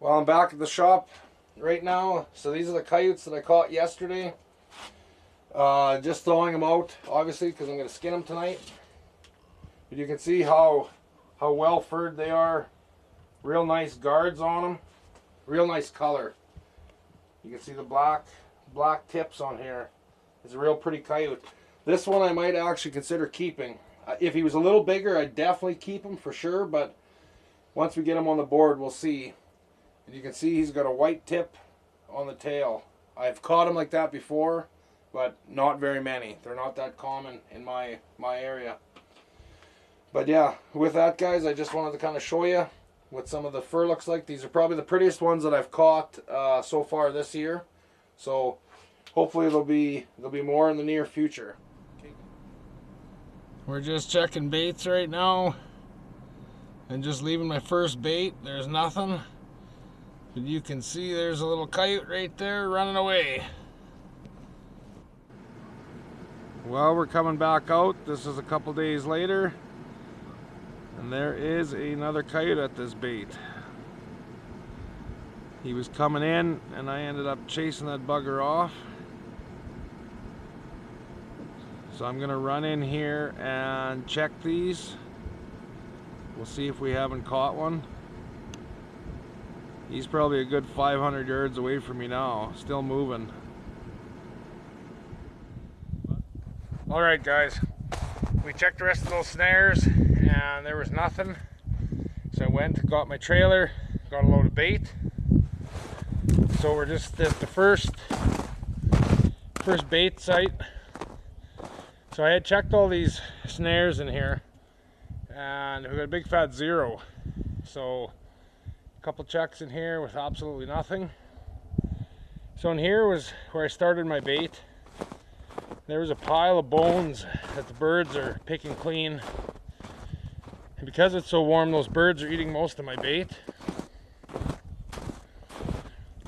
Well, I'm back at the shop right now. So these are the coyotes that I caught yesterday. Just throwing them out, obviously, because I'm going to skin them tonight. But you can see how well furred they are. Real nice guards on them. Real nice color. You can see the black tips on here. It's a real pretty coyote. This one I might actually consider keeping. If he was a little bigger, I'd definitely keep him for sure. But once we get him on the board, we'll see. And you can see he's got a white tip on the tail. I've caught him like that before, but not very many. They're not that common in my area. But yeah, with that, guys, I just wanted to kind of show you what some of the fur looks like. These are probably the prettiest ones that I've caught so far this year. So hopefully there'll be more in the near future. We're just checking baits right now and just leaving my first bait. There's nothing. But you can see there's a little coyote right there running away. Well, we're coming back out. This is a couple days later. And there is another coyote at this bait. He was coming in and I ended up chasing that bugger off. So I'm gonna run in here and check these. We'll see if we haven't caught one. He's probably a good 500 yards away from me now, still moving. Alright guys, we checked the rest of those snares and there was nothing. So I went and got my trailer, got a load of bait. So we're just at the first bait site. So I had checked all these snares in here and we got a big fat 0. So a couple checks in here with absolutely nothing. So in here was where I started my bait. There was a pile of bones that the birds are picking clean. And because it's so warm, those birds are eating most of my bait.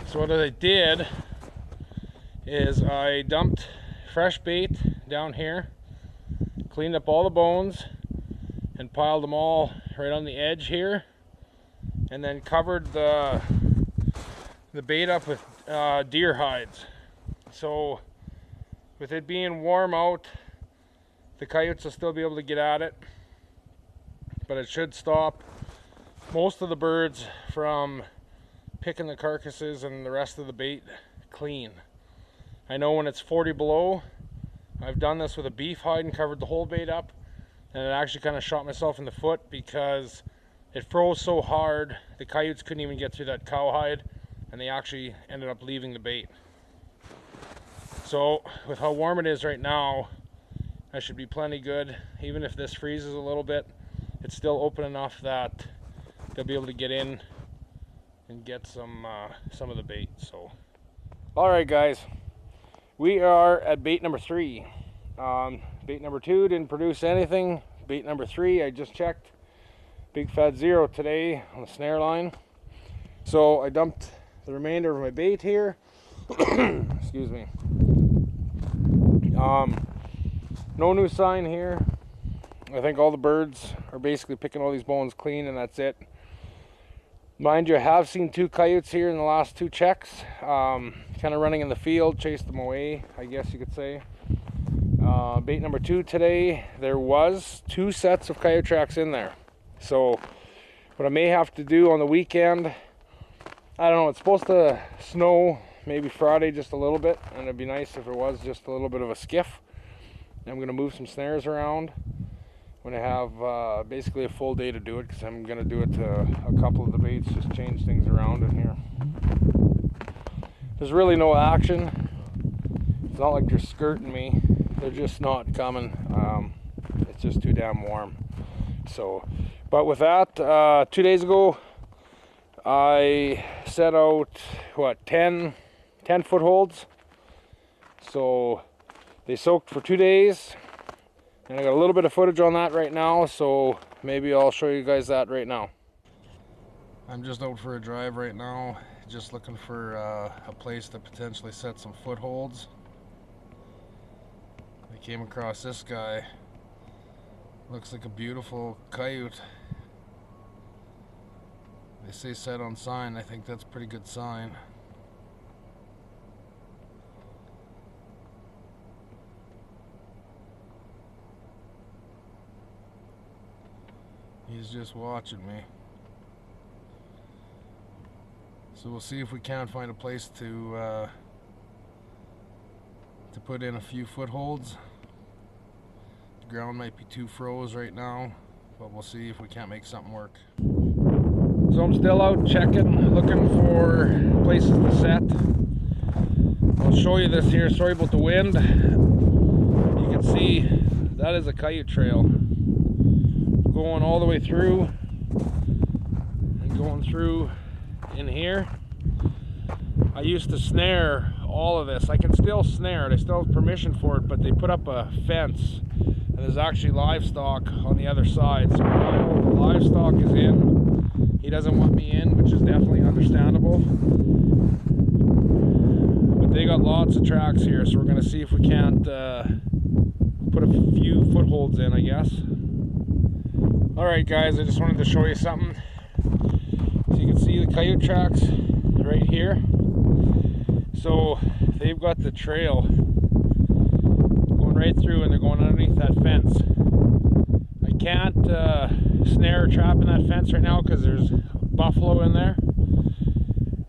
So what I did is I dumped fresh bait down here, cleaned up all the bones, and piled them all right on the edge here. And then covered the bait up with deer hides. So with it being warm out, the coyotes will still be able to get at it, but it should stop most of the birds from picking the carcasses and the rest of the bait clean. I know when it's 40 below, I've done this with a beef hide and covered the whole bait up, and it actually kind of shot myself in the foot because it froze so hard the coyotes couldn't even get through that cowhide, and they actually ended up leaving the bait. So with how warm it is right now, I should be plenty good. Even if this freezes a little bit, it's still open enough that they'll be able to get in and get some of the bait. So, all right, guys, we are at bait number 3. Bait number 2 didn't produce anything. Bait number 3, I just checked. Big fat 0 today on the snare line. So I dumped the remainder of my bait here. Excuse me. No new sign here. I think all the birds are basically picking all these bones clean, and that's it. Mind you, I have seen 2 coyotes here in the last 2 checks. Kind of running in the field, chased them away, I guess you could say. Bait number 2 today, there was 2 sets of coyote tracks in there. So what I may have to do on the weekend, I don't know, it's supposed to snow maybe Friday just a little bit, and it'd be nice if it was just a little bit of a skiff. I'm going to move some snares around when I have basically a full day to do it, because I'm going to do it to a couple of the baits, just change things around in here. There's really no action. It's not like they're skirting me. They're just not coming. It's just too damn warm. So, but with that, 2 days ago, I set out, what, 10 footholds. So they soaked for 2 days. And I got a little bit of footage on that right now, so maybe I'll show you guys that right now. I'm just out for a drive right now, just looking for a place to potentially set some footholds. I came across this guy. Looks like a beautiful coyote. They say set on sign. I think that's a pretty good sign. He's just watching me. So we'll see if we can't find a place to put in a few footholds. The ground might be too froze right now, but we'll see if we can't make something work. So I'm still out checking, looking for places to set. I'll show you this here. Sorry about the wind. You can see that is a Coyote Trail going all the way through and going through in here. I used to snare all of this. I can still snare it. I still have permission for it, but they put up a fence and there's actually livestock on the other side. So I know the livestock is in. He doesn't want me in, which is definitely understandable. But they got lots of tracks here, so we're going to see if we can't put a few footholds in, I guess. Alright guys, I just wanted to show you something. So you can see the coyote tracks right here. So they've got the trail going right through and they're going underneath that fence. I can't snare or trap in that fence right now because there's buffalo in there.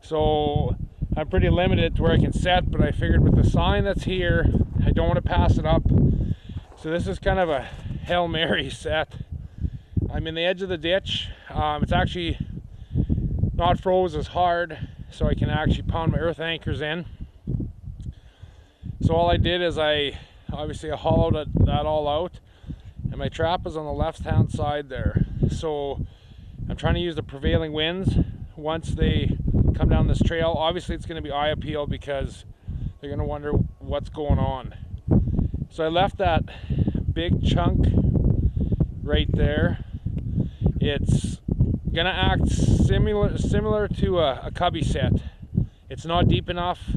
So I'm pretty limited to where I can set, but I figured with the sign that's here, I don't want to pass it up. So this is kind of a Hail Mary set. I'm in the edge of the ditch. It's actually not froze as hard, so I can actually pound my earth anchors in. So all I did is I hollowed that all out, and my trap is on the left hand side there. So I'm trying to use the prevailing winds once they come down this trail. Obviously it's going to be eye appeal because they're going to wonder what's going on. So I left that big chunk right there. It's gonna act similar to a cubby set. It's not deep enough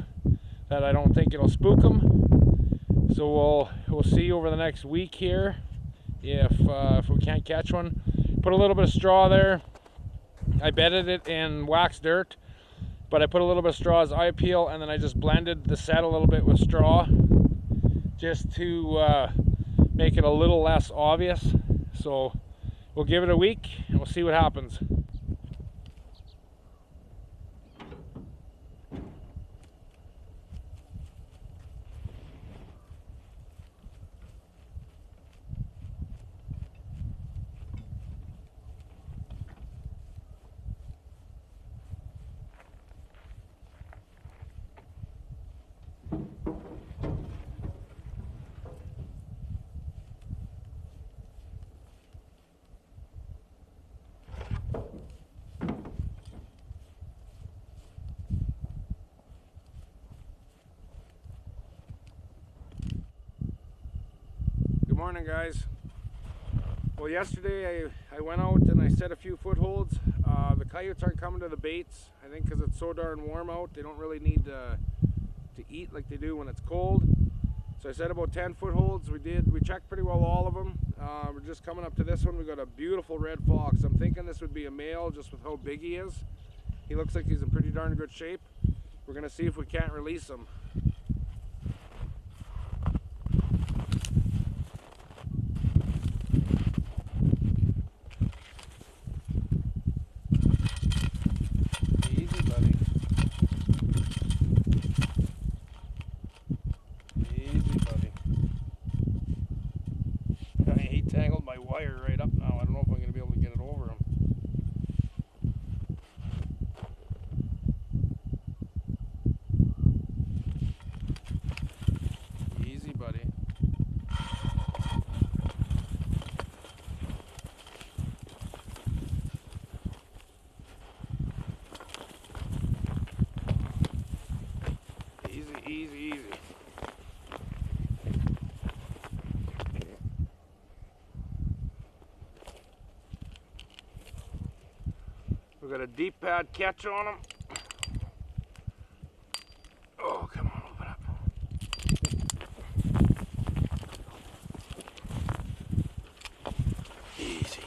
that I don't think it'll spook them. So we'll see over the next week here if we can't catch one. Put a little bit of straw there. I bedded it in waxed dirt, but I put a little bit of straw as eye appeal, and then I just blended the set a little bit with straw just to make it a little less obvious. So we'll give it a week and we'll see what happens. Good morning, guys. Well, yesterday I went out and I set a few footholds. The coyotes aren't coming to the baits, I think because it's so darn warm out. They don't really need to eat like they do when it's cold. So I set about 10 footholds. We checked pretty well all of them. We're just coming up to this one. We got a beautiful red fox. I'm thinking this would be a male just with how big he is. He looks like he's in pretty darn good shape. We're gonna see if we can't release him. Tangled my wire right up now. I don't know if I'm going to be able to get it over him. Easy, buddy. Easy, easy, easy. We got a deep pad catch on him. Oh, come on, open up. Easy.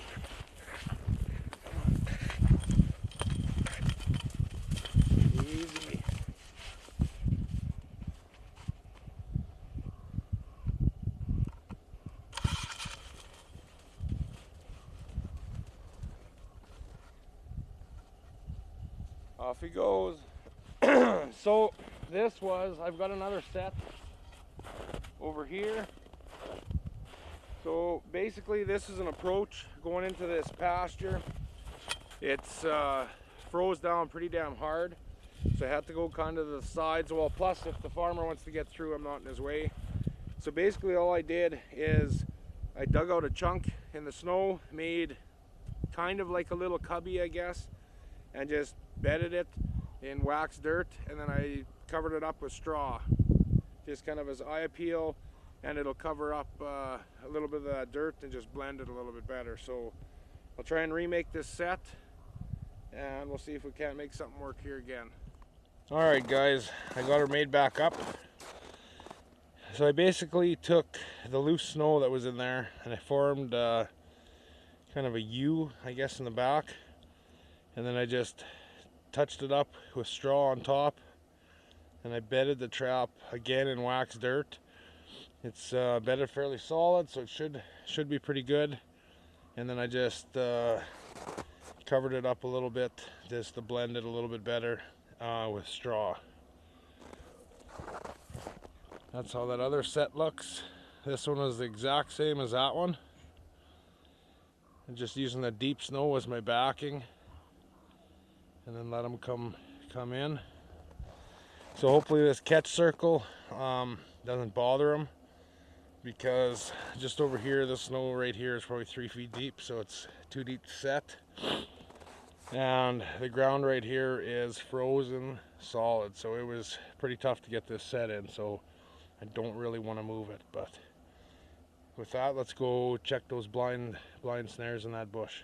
Off he goes. So this was, I've got another set over here. So basically this is an approach going into this pasture. It's froze down pretty damn hard. So I had to go kind of to the sides. Well, plus if the farmer wants to get through, I'm not in his way. So basically all I did is I dug out a chunk in the snow, made kind of like a little cubby, I guess, and just bedded it in waxed dirt, and then I covered it up with straw, just kind of as eye appeal, and it'll cover up a little bit of that dirt and just blend it a little bit better. So I'll try and remake this set, and we'll see if we can't make something work here again. Alright guys, I got her made back up. So I basically took the loose snow that was in there and I formed kind of a U, I guess, in the back, and then I just touched it up with straw on top, and I bedded the trap again in waxed dirt. It's bedded fairly solid, so it should be pretty good. And then I just covered it up a little bit just to blend it a little bit better with straw. That's how that other set looks. This one is the exact same as that one. I'm just using the deep snow as my backing, and then let them come in. So hopefully this catch circle doesn't bother them, because just over here, the snow right here is probably 3 feet deep, so it's too deep to set. And the ground right here is frozen solid, so it was pretty tough to get this set in, so I don't really want to move it. But with that, let's go check those blind snares in that bush.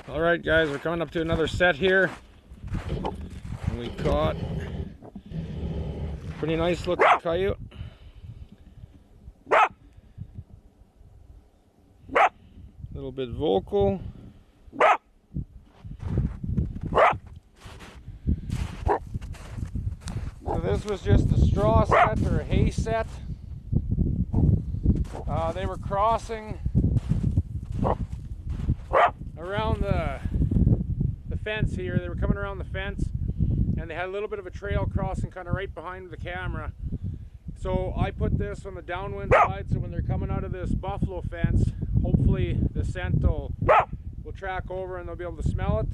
Alright guys, we're coming up to another set here, and we caught a pretty nice looking coyote. A little bit vocal. So this was just a straw set or a hay set. They were crossing around the fence here. They were coming around the fence, and they had a little bit of a trail crossing kind of right behind the camera. So I put this on the downwind side, so when they're coming out of this buffalo fence, hopefully the scent will track over and they'll be able to smell it.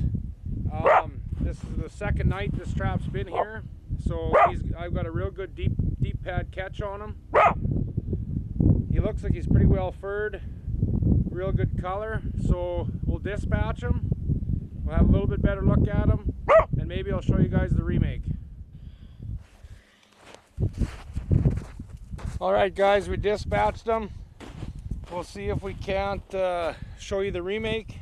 This is the second night this trap's been here, so I've got a real good deep pad catch on him. He looks like he's pretty well furred, real good color, so we'll dispatch him. We'll have a little bit better look at him, and maybe I'll show you guys the remake. Alright guys, we dispatched him. We'll see if we can't show you the remake.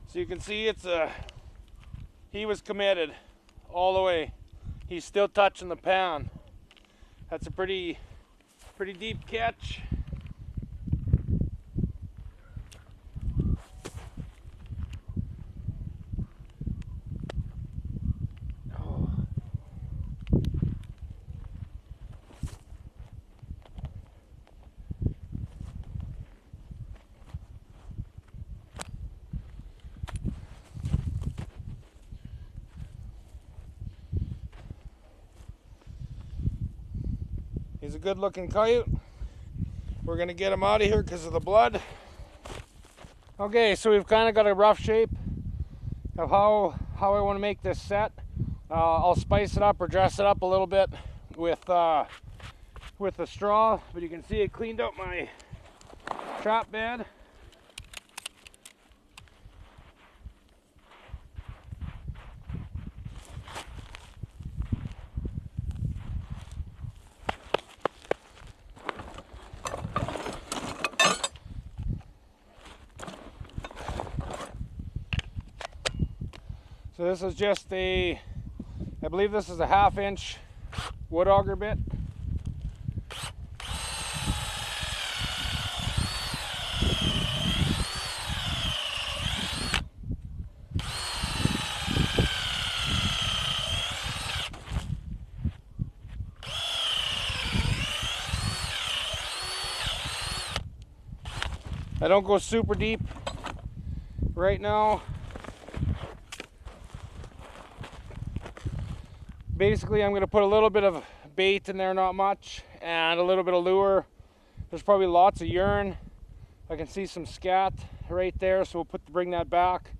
So you can see he was committed all the way. He's still touching the pan. That's a pretty deep catch. He's a good looking coyote. We're gonna get him out of here because of the blood. Okay, so we've kind of got a rough shape of how I want to make this set. I'll spice it up or dress it up a little bit with the straw, but you can see it cleaned out my trap bed. So this is just I believe this is a 1/2 inch wood auger bit. I don't go super deep right now. Basically, I'm going to put a little bit of bait in there, not much, and a little bit of lure. There's probably lots of urine. I can see some scat right there, so we'll bring that back.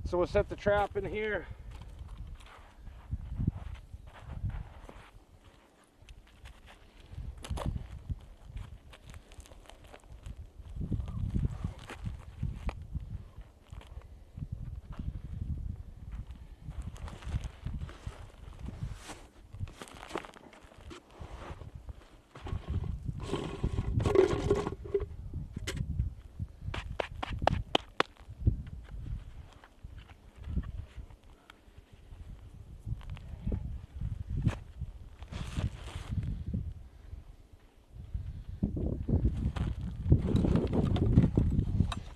So we'll set the trap in here.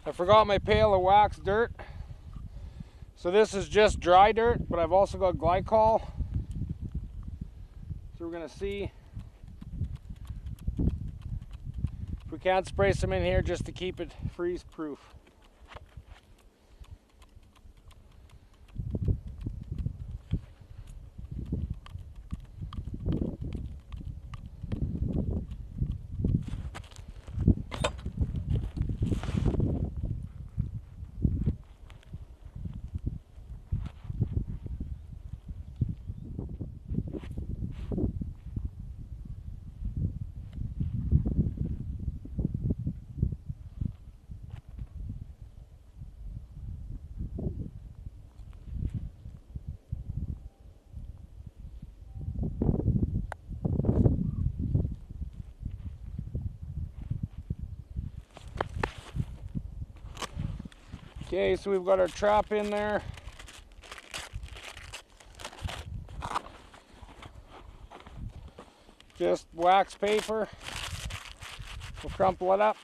I forgot my pail of wax dirt. So this is just dry dirt, but I've also got glycol. So we're gonna see if we can't spray some in here just to keep it freeze proof. Okay, so we've got our trap in there. Just wax paper. We'll crumple it up.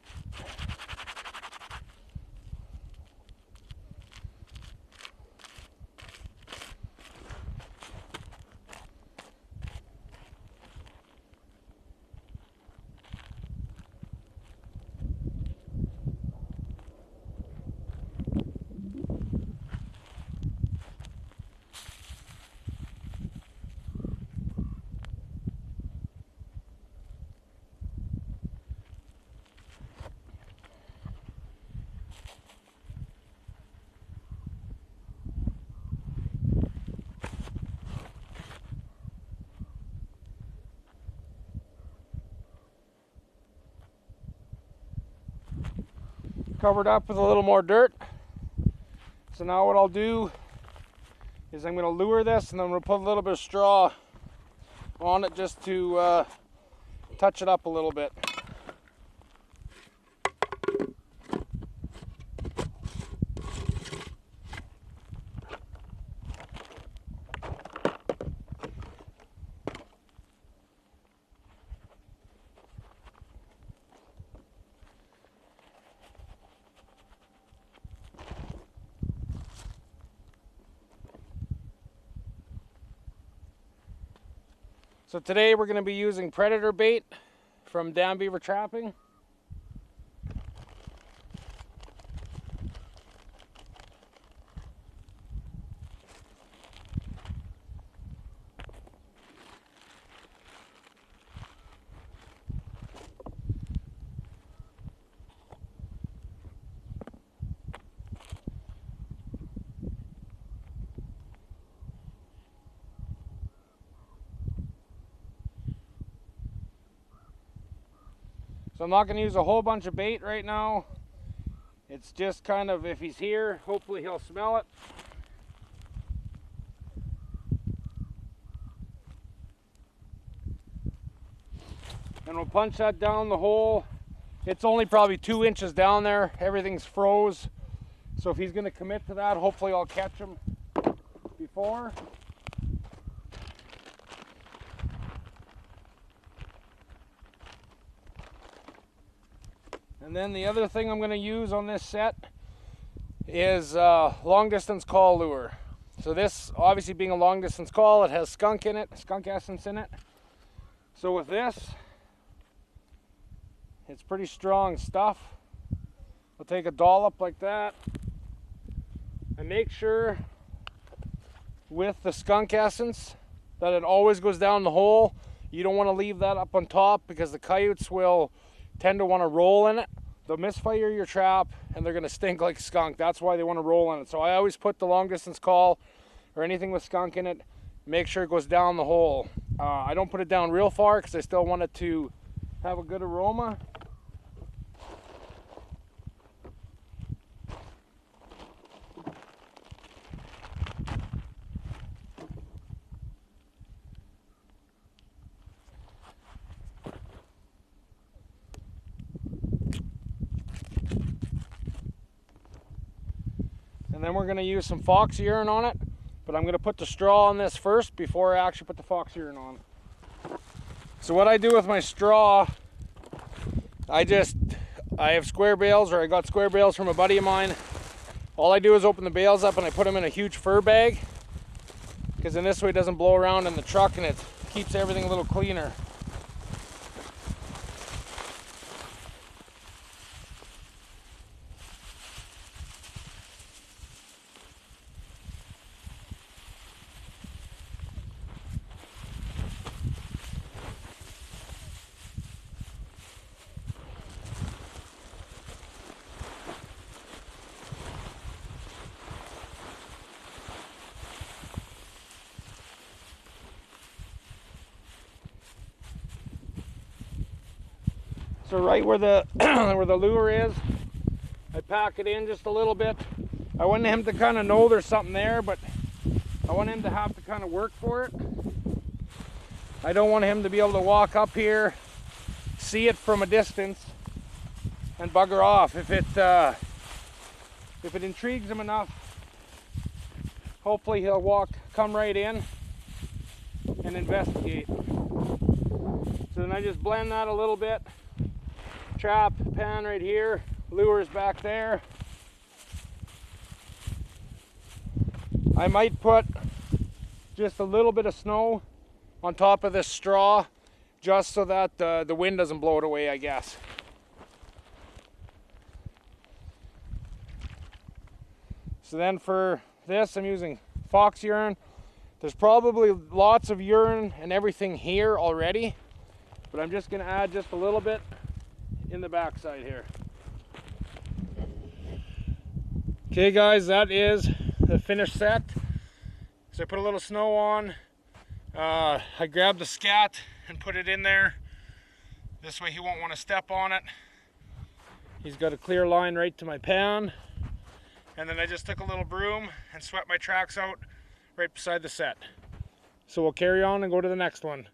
Covered up with a little more dirt. So now what I'll do is I'm going to lure this, and then I'm going to put a little bit of straw on it just to touch it up a little bit. So today we're going to be using predator bait from Dam Beaver Trapping. So I'm not going to use a whole bunch of bait right now. It's just kind of, if he's here, hopefully he'll smell it. And we'll punch that down the hole. It's only probably 2 inches down there. Everything's froze. So if he's going to commit to that, hopefully I'll catch him before. And then the other thing I'm going to use on this set is long distance call lure. So this, obviously being a long distance call, it has skunk in it, skunk essence in it. So with this, it's pretty strong stuff. I'll take a dollop like that. And make sure with the skunk essence that it always goes down the hole. You don't want to leave that up on top because the coyotes will tend to want to roll in it. They'll misfire your trap and they're going to stink like skunk. That's why they want to roll in it. So I always put the long distance call or anything with skunk in it, make sure it goes down the hole. I don't put it down real far because I still want it to have a good aroma. And then we're going to use some fox urine on it, but I'm going to put the straw on this first before I actually put the fox urine on. So what I do with my straw, I have square bales, or I got square bales from a buddy of mine. All I do is open the bales up and I put them in a huge fur bag, because in this way it doesn't blow around in the truck and it keeps everything a little cleaner. So right where the where the lure is, I pack it in just a little bit. I want him to kind of know there's something there, but I want him to have to kind of work for it. I don't want him to be able to walk up here, see it from a distance, and bugger off. If it intrigues him enough, hopefully he'll come right in and investigate. So then I just blend that a little bit. Trap pan right here, lures back there. I might put just a little bit of snow on top of this straw just so that the wind doesn't blow it away, I guess. So then for this I'm using fox urine. There's probably lots of urine and everything here already, but I'm just going to add just a little bit in the backside here. Okay guys, that is the finished set. So I put a little snow on. I grabbed the scat and put it in there. This way he won't want to step on it. He's got a clear line right to my pan. And then I just took a little broom and swept my tracks out right beside the set. So we'll carry on and go to the next one.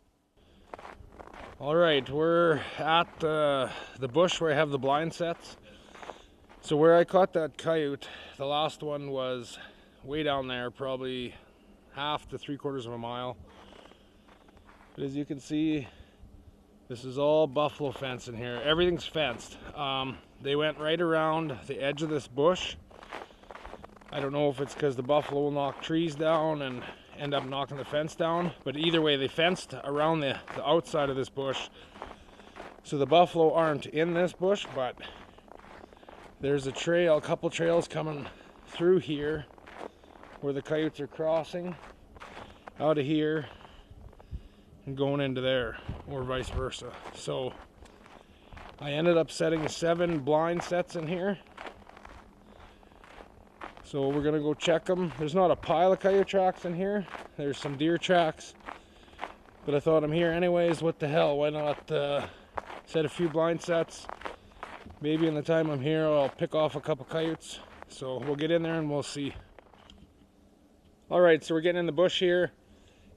Alright, we're at the bush where I have the blind sets. So where I caught that coyote, the last one was way down there, probably half to 3/4 of a mile. But as you can see, this is all buffalo fence in here. Everything's fenced. They went right around the edge of this bush. I don't know if it's because the buffalo will knock trees down and end up knocking the fence down, but either way they fenced around the outside of this bush, so the buffalo aren't in this bush. But there's a trail, a couple trails coming through here where the coyotes are crossing out of here and going into there, or vice versa. So I ended up setting 7 blind sets in here. So we're gonna go check them. There's not a pile of coyote tracks in here. There's some deer tracks, but I thought I'm here anyways. What the hell? Why not set a few blind sets? Maybe in the time I'm here, I'll pick off a couple coyotes. So we'll get in there and we'll see. All right, so we're getting in the bush here.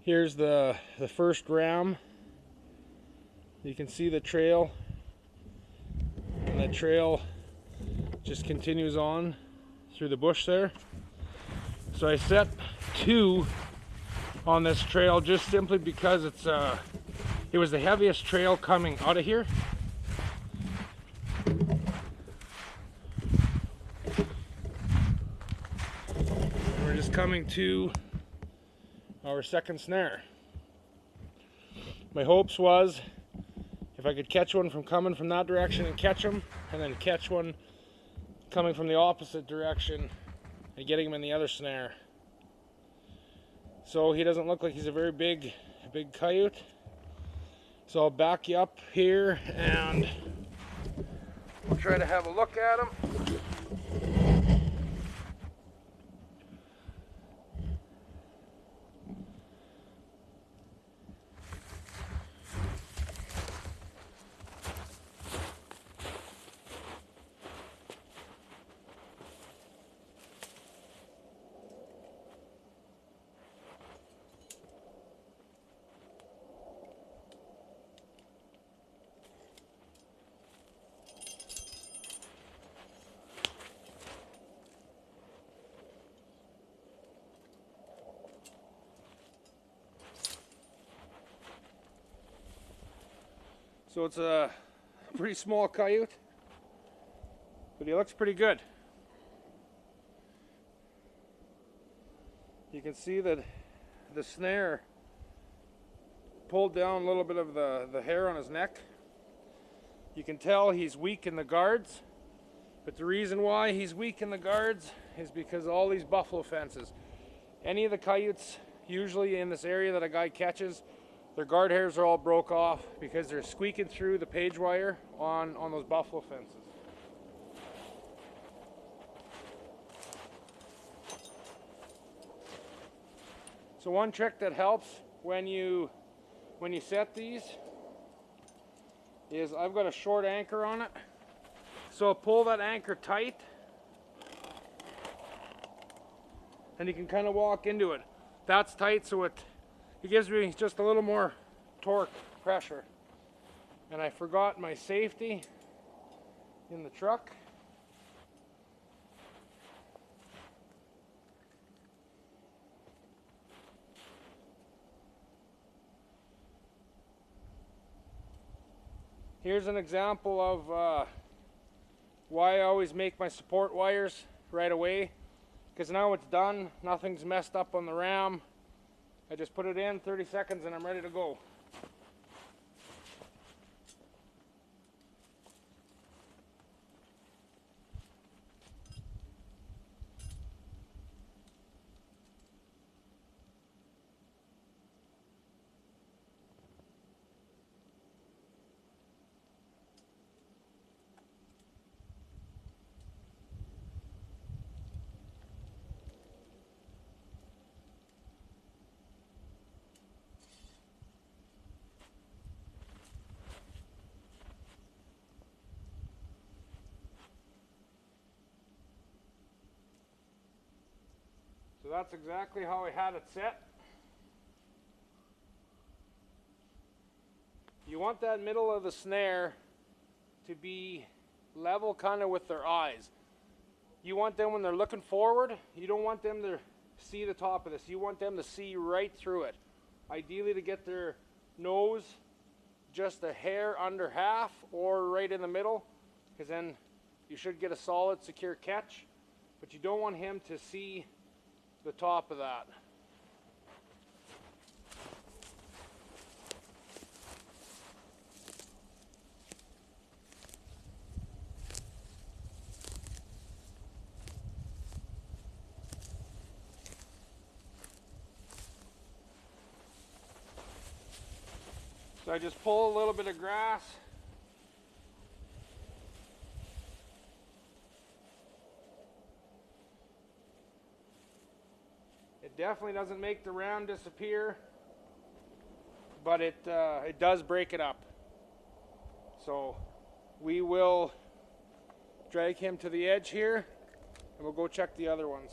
Here's the first ram. You can see the trail, and the trail just continues on through the bush there. So I set 2 on this trail just simply because it was the heaviest trail coming out of here. And we're just coming to our second snare. My hopes was if I could catch one from coming from that direction and catch them, and then catch one coming from the opposite direction and getting him in the other snare. So he doesn't look like he's a very big coyote. So I'll back you up here and we'll try to have a look at him. So it's a pretty small coyote, but he looks pretty good. You can see that the snare pulled down a little bit of the hair on his neck. You can tell he's weak in the guards, but the reason why he's weak in the guards is because of all these buffalo fences. Any of the coyotes usually in this area that a guy catches, their guard hairs are all broke off because they're squeaking through the page wire on those buffalo fences. So one trick that helps when you set these is I've got a short anchor on it. So pull that anchor tight and you can kind of walk into it. That's tight, so it gives me just a little more torque pressure. And I forgot my safety in the truck. Here's an example of why I always make my support wires right away, because now it's done, nothing's messed up on the ram. I just put it in, 30 seconds, and I'm ready to go. So that's exactly how I had it set. You want that middle of the snare to be level kind of with their eyes. You want them, when they're looking forward, you don't want them to see the top of this. You want them to see right through it. Ideally to get their nose just a hair under half or right in the middle, because then you should get a solid, secure catch. But you don't want him to see the top of that. So I just pull a little bit of grass. It definitely doesn't make the ram disappear, but it does break it up. So we will drag him to the edge here and we'll go check the other ones.